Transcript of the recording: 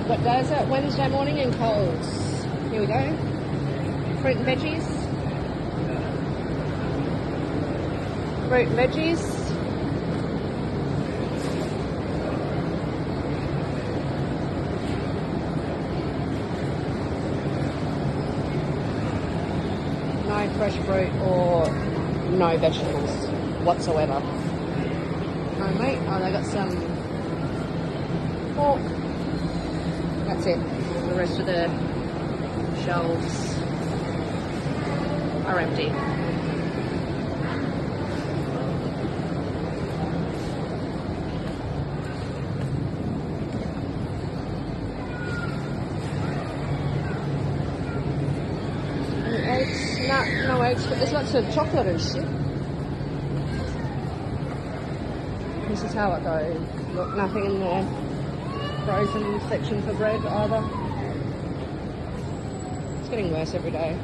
What day is it? Wednesday morning in Coles. Here we go. Fruit and veggies. Fruit and veggies. No fresh fruit or no vegetables whatsoever. No meat. Oh, they got some pork. That's it. The rest of the shelves are empty. Eggs? No eggs, but there's lots of chocolate and shit. This is how it goes. Look, nothing in the frozen section for bread either. It's getting worse every day.